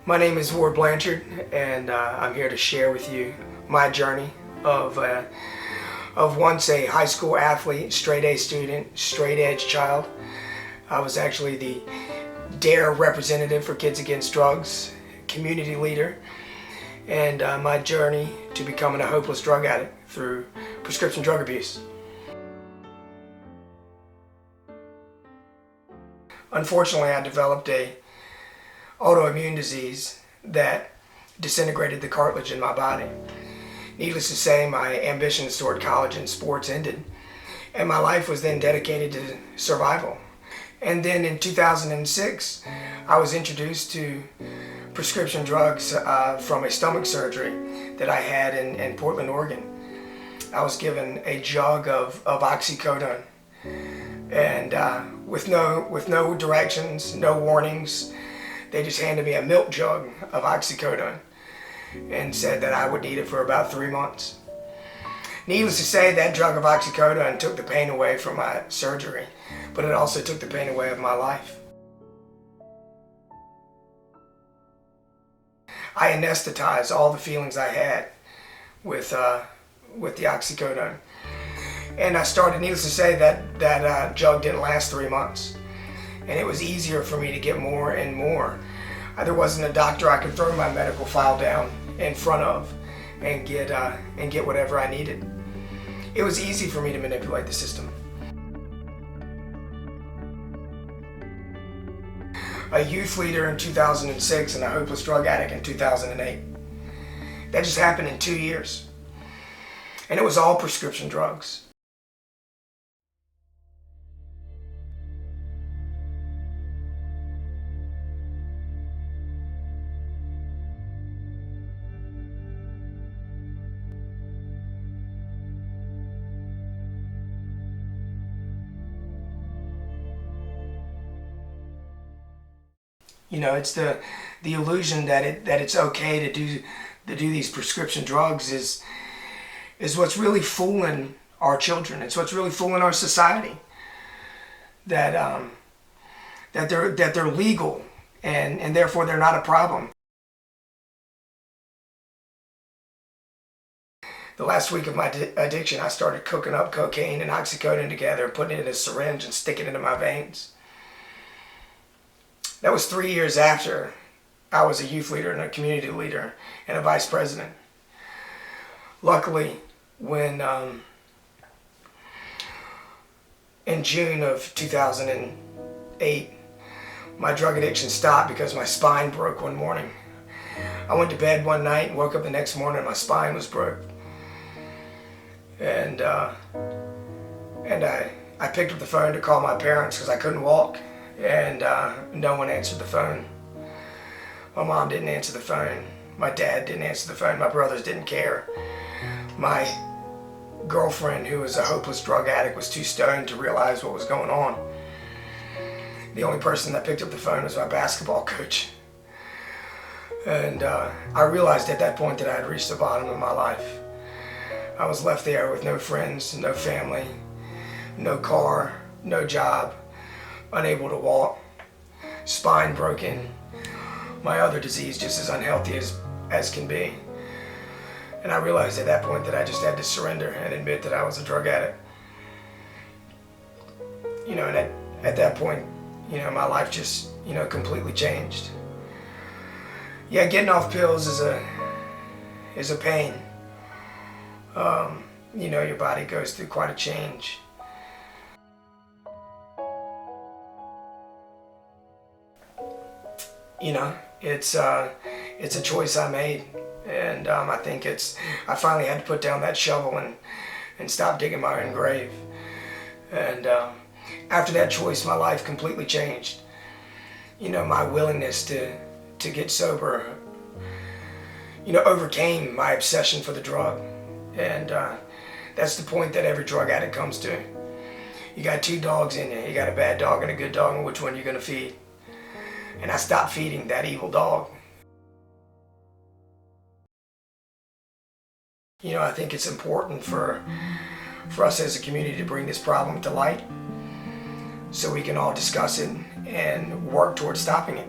My name is Ward Blanchard, and I'm here to share with you my journey of once a high school athlete, straight A student, straight edge child. I was actually the Dare representative for Kids Against Drugs, community leader, and my journey to becoming a hopeless drug addict through prescription drug abuse. Unfortunately, I developed a autoimmune disease that disintegrated the cartilage in my body. Needless to say, my ambitions toward college and sports ended, and my life was then dedicated to survival. And then in 2006, I was introduced to prescription drugs from a stomach surgery that I had in Portland, Oregon. I was given a jug of oxycodone, and with no directions, no warnings. They just handed me a milk jug of oxycodone and said that I would need it for about 3 months. Needless to say, that drug of oxycodone took the pain away from my surgery, but it also took the pain away of my life. I anesthetized all the feelings I had with the oxycodone. And I started, needless to say, that jug didn't last 3 months. And it was easier for me to get more and more. There wasn't a doctor I could throw my medical file down in front of and get whatever I needed. It was easy for me to manipulate the system. A youth leader in 2006 and a hopeless drug addict in 2008. That just happened in 2 years. And it was all prescription drugs. You know, it's the illusion that it's okay to do these prescription drugs is what's really fooling our children. It's what's really fooling our society. That they're legal and therefore they're not a problem. The last week of my addiction, I started cooking up cocaine and oxycodone together, putting it in a syringe and sticking it into my veins. That was 3 years after I was a youth leader and a community leader and a vice president. Luckily, when in June of 2008, my drug addiction stopped because my spine broke one morning. I went to bed one night and woke up the next morning and my spine was broke. And I picked up the phone to call my parents because I couldn't walk. And no one answered the phone. My mom didn't answer the phone. My dad didn't answer the phone. My brothers didn't care. My girlfriend, who was a hopeless drug addict, was too stoned to realize what was going on. The only person that picked up the phone was my basketball coach. And I realized at that point that I had reached the bottom of my life. I was left there with no friends, no family, no car, no job. Unable to walk, spine broken, my other disease just as unhealthy as can be. And I realized at that point that I just had to surrender and admit that I was a drug addict. You know, and at that point, you know, my life just, you know, completely changed. Yeah, getting off pills is a pain. You know, your body goes through quite a change. You know, it's a choice I made, and I think I finally had to put down that shovel and stop digging my own grave. And after that choice, my life completely changed. You know, my willingness to get sober, you know, overcame my obsession for the drug. And that's the point that every drug addict comes to. You got two dogs in you. You got a bad dog and a good dog, and which one you're gonna feed? And I stopped feeding that evil dog. You know, I think it's important for us as a community to bring this problem to light so we can all discuss it and work towards stopping it.